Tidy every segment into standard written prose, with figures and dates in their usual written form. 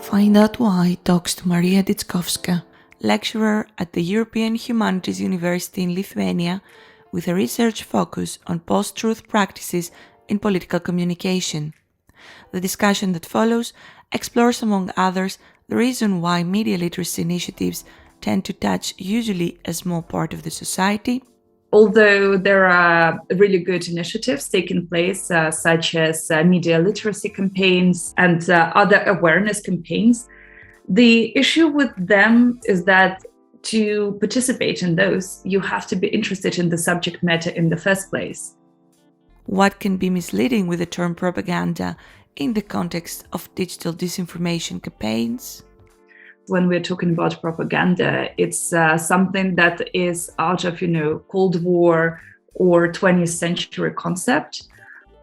Find out why talks to Maryia Ditchkowska, lecturer at the European Humanities University in Lithuania, with a research focus on post-truth practices in political communication. The discussion that follows explores, among others, the reason why media literacy initiatives tend to touch usually a small part of the society. Although there are really good initiatives taking place, such as media literacy campaigns and other awareness campaigns, the issue with them is that to participate in those, you have to be interested in the subject matter in the first place. What can be misleading with the term propaganda in the context of digital disinformation campaigns? When we're talking about propaganda, it's something that is out of, Cold War or 20th century concept.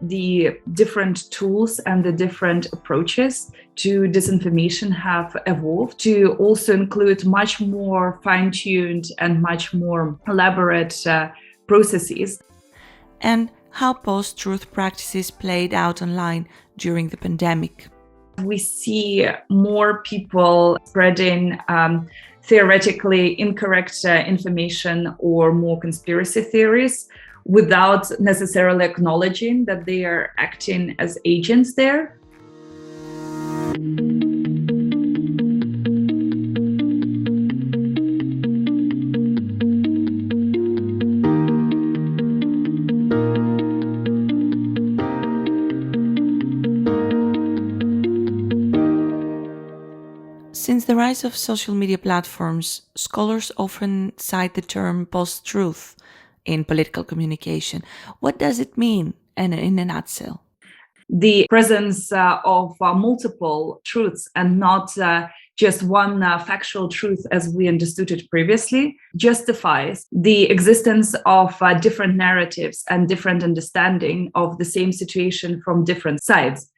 The different tools and the different approaches to disinformation have evolved to also include much more fine-tuned and much more elaborate processes. And how post-truth practices played out online during the pandemic. We see more people spreading theoretically incorrect information or more conspiracy theories without necessarily acknowledging that they are acting as agents there. Since the rise of social media platforms, scholars often cite the term post-truth in political communication. What does it mean in a nutshell? The presence of multiple truths and not just one factual truth as we understood it previously justifies the existence of different narratives and different understanding of the same situation from different sides.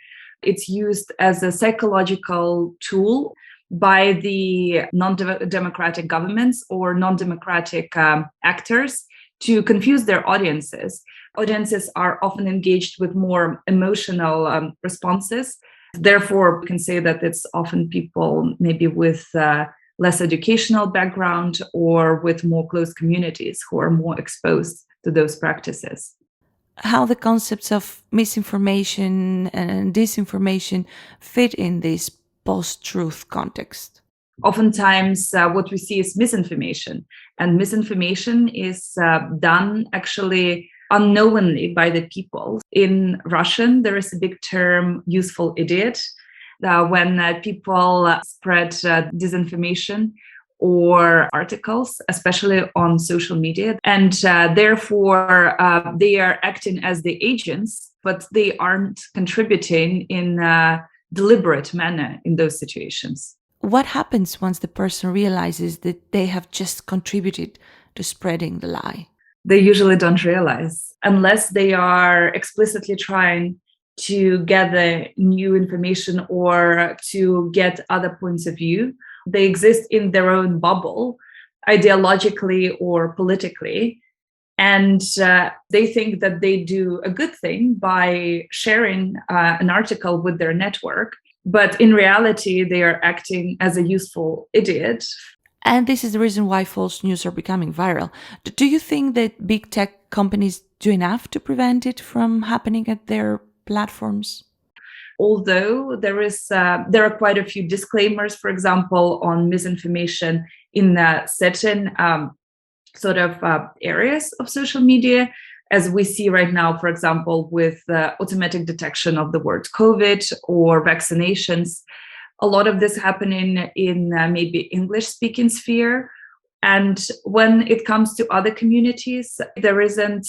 It's used as a psychological tool by the non-democratic governments or non-democratic actors to confuse their audiences. Audiences are often engaged with more emotional responses. Therefore, we can say that it's often people maybe with less educational background or with more close communities who are more exposed to those practices. How the concepts of misinformation and disinformation fit in this post-truth context? Oftentimes, what we see is misinformation, and misinformation is done actually unknowingly by the people. In Russian, there is a big term, useful idiot, when people spread disinformation or articles, especially on social media. And therefore, they are acting as the agents, but they aren't contributing in a deliberate manner in those situations. What happens once the person realizes that they have just contributed to spreading the lie? They usually don't realize, unless they are explicitly trying to gather new information or to get other points of view. They exist in their own bubble, ideologically or politically, and they think that they do a good thing by sharing an article with their network. But in reality, they are acting as a useful idiot. And this is the reason why false news are becoming viral. Do you think that big tech companies do enough to prevent it from happening at their platforms? Although there are quite a few disclaimers, for example, on misinformation in certain areas of social media, as we see right now, for example, with automatic detection of the word COVID or vaccinations. A lot of this happening in maybe English-speaking sphere. And when it comes to other communities, there isn't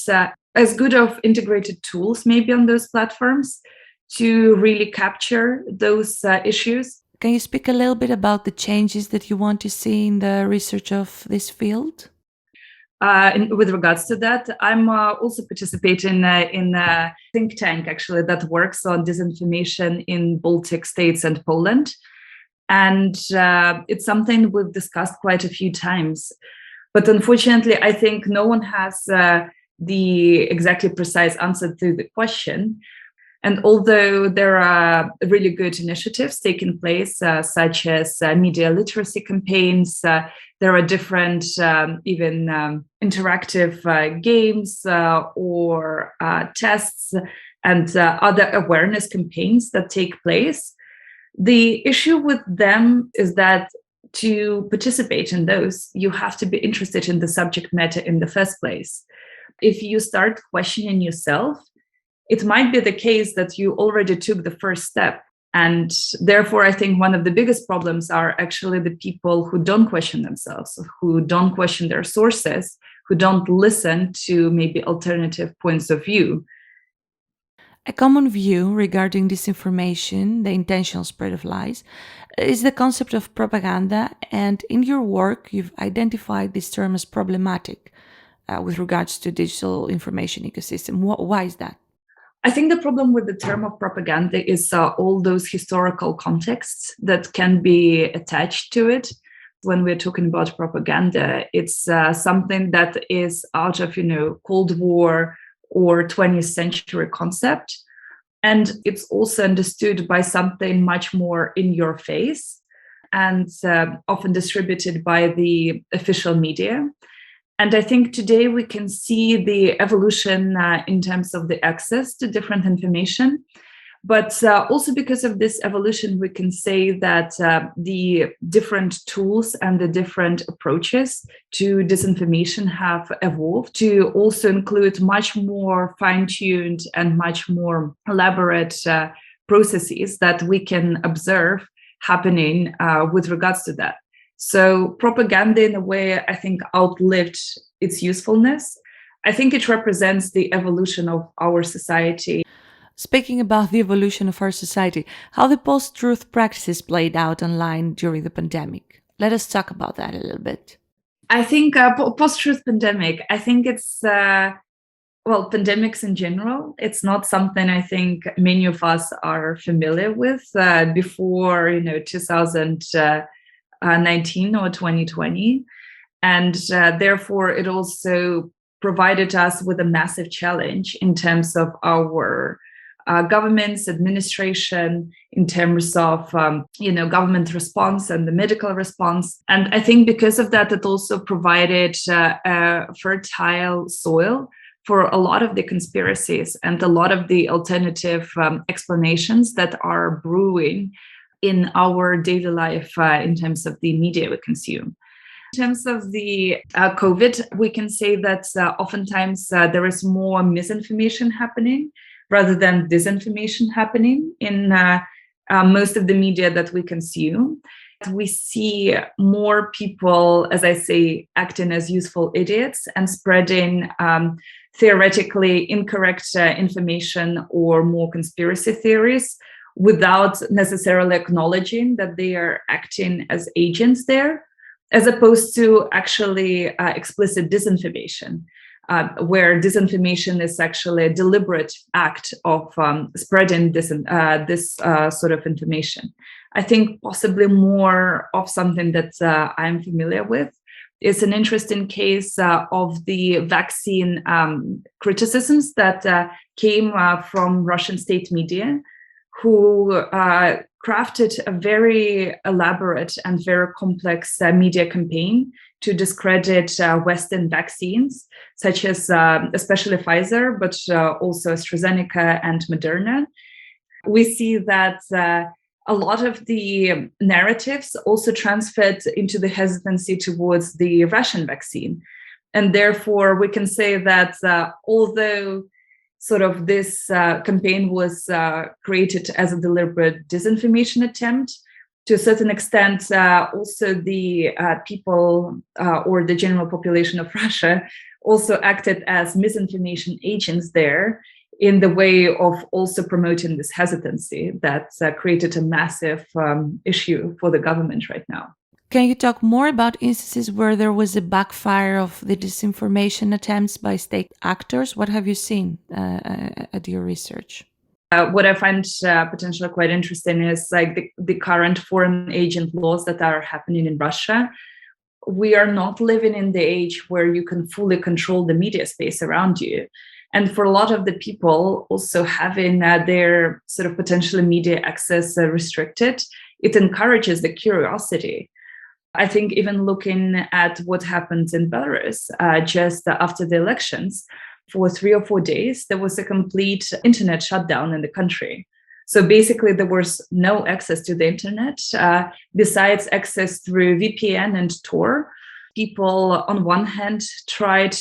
as good of integrated tools maybe on those platforms to really capture those issues. Can you speak a little bit about the changes that you want to see in the research of this field? With regards to that, I'm also participating in a think tank, actually, that works on disinformation in Baltic states and Poland. And it's something we've discussed quite a few times. But unfortunately, I think no one has the exactly precise answer to the question. And although there are really good initiatives taking place, such as media literacy campaigns, there are different even interactive games or tests and other awareness campaigns that take place. The issue with them is that to participate in those, you have to be interested in the subject matter in the first place. If you start questioning yourself, it might be the case that you already took the first step. And therefore, I think one of the biggest problems are actually the people who don't question themselves, who don't question their sources, who don't listen to maybe alternative points of view. A common view regarding disinformation, the intentional spread of lies, is the concept of propaganda, and in your work, you've identified this term as problematic with regards to digital information ecosystem. Why is that? I think the problem with the term of propaganda is all those historical contexts that can be attached to it. When we're talking about propaganda, it's something that is out of, Cold War or 20th century concept. And it's also understood by something much more in your face and often distributed by the official media. And I think today we can see the evolution in terms of the access to different information. But also because of this evolution, we can say that the different tools and the different approaches to disinformation have evolved to also include much more fine-tuned and much more elaborate processes that we can observe happening with regards to that. So propaganda, in a way, I think outlived its usefulness. I think it represents the evolution of our society. Speaking about the evolution of our society, how the post-truth practices played out online during the pandemic. Let us talk about that a little bit. I think post-truth pandemic, I think it's, pandemics in general, it's not something I think many of us are familiar with before, 2019 or 2020. And therefore, it also provided us with a massive challenge in terms of our government's administration, in terms of government response and the medical response. And I think because of that, it also provided a fertile soil for a lot of the conspiracies and a lot of the alternative explanations that are brewing in our daily life in terms of the media we consume. In terms of the COVID, we can say that oftentimes there is more misinformation happening rather than disinformation happening in most of the media that we consume. We see more people, as I say, acting as useful idiots and spreading theoretically incorrect information or more conspiracy theories without necessarily acknowledging that they are acting as agents there, as opposed to actually explicit disinformation, where disinformation is actually a deliberate act of spreading this sort of information. I think possibly more of something that I'm familiar with is an interesting case of the vaccine criticisms that came from Russian state media, who crafted a very elaborate and very complex media campaign to discredit Western vaccines, such as especially Pfizer, but also AstraZeneca and Moderna. We see that a lot of the narratives also transferred into the hesitancy towards the Russian vaccine. And therefore, we can say that although sort of this campaign was created as a deliberate disinformation attempt, to a certain extent, also the people or the general population of Russia also acted as misinformation agents there, in the way of also promoting this hesitancy that created a massive issue for the government right now. Can you talk more about instances where there was a backfire of the disinformation attempts by state actors? What have you seen at your research? What I find potentially quite interesting is like the current foreign agent laws that are happening in Russia. We are not living in the age where you can fully control the media space around you. And for a lot of the people also having their sort of potential media access restricted, it encourages the curiosity. I think even looking at what happened in Belarus just after the elections, for 3 or 4 days, there was a complete internet shutdown in the country. So basically, there was no access to the internet besides access through VPN and Tor. People, on one hand, tried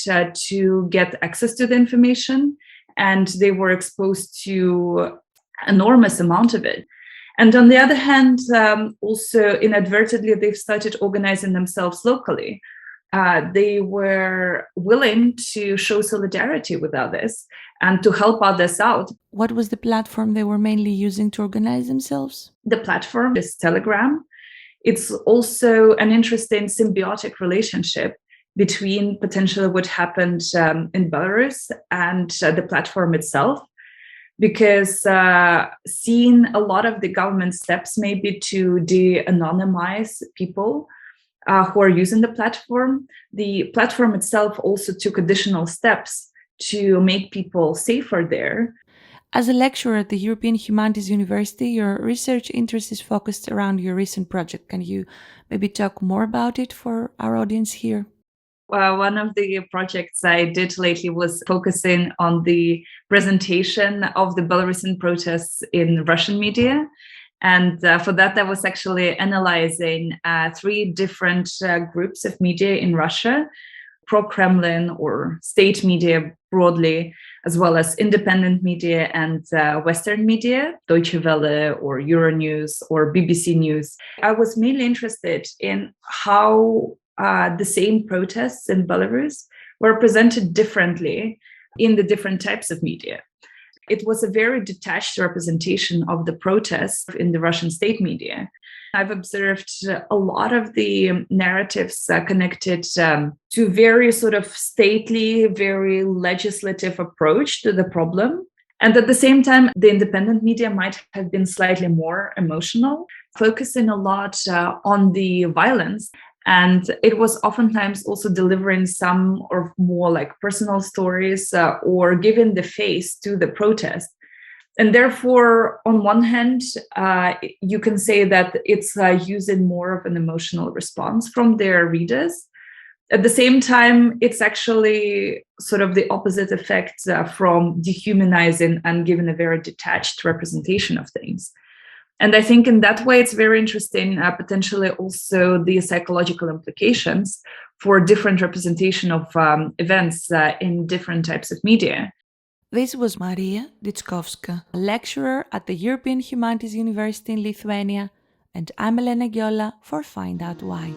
to get access to the information, and they were exposed to enormous amount of it. And on the other hand, also inadvertently, they've started organizing themselves locally. They were willing to show solidarity with others and to help others out. What was the platform they were mainly using to organize themselves? The platform is Telegram. It's also an interesting symbiotic relationship between potentially what happened in Belarus and the platform itself, because seeing a lot of the government steps maybe to de-anonymize people who are using the platform itself also took additional steps to make people safer there. As a lecturer at the European Humanities University, your research interest is focused around your recent project. Can you maybe talk more about it for our audience here? One of the projects I did lately was focusing on the presentation of the Belarusian protests in Russian media. And for that, I was actually analyzing 3 different groups of media in Russia: pro-Kremlin or state media broadly, as well as independent media and Western media, Deutsche Welle or Euronews or BBC News. I was mainly interested in how the same protests in Belarus were presented differently in the different types of media. It was a very detached representation of the protests in the Russian state media. I've observed a lot of the narratives connected to very sort of stately, very legislative approach to the problem. And at the same time, the independent media might have been slightly more emotional, focusing a lot on the violence. And it was oftentimes also delivering some or more like personal stories or giving the face to the protest. And therefore, on one hand, you can say that it's using more of an emotional response from their readers. At the same time, it's actually sort of the opposite effect from dehumanizing and giving a very detached representation of things. And I think in that way, it's very interesting, potentially also the psychological implications for different representation of events in different types of media. This was Maryia Ditchkowska, a lecturer at the European Humanities University in Lithuania, and I'm Elena Giola for Find Out Why.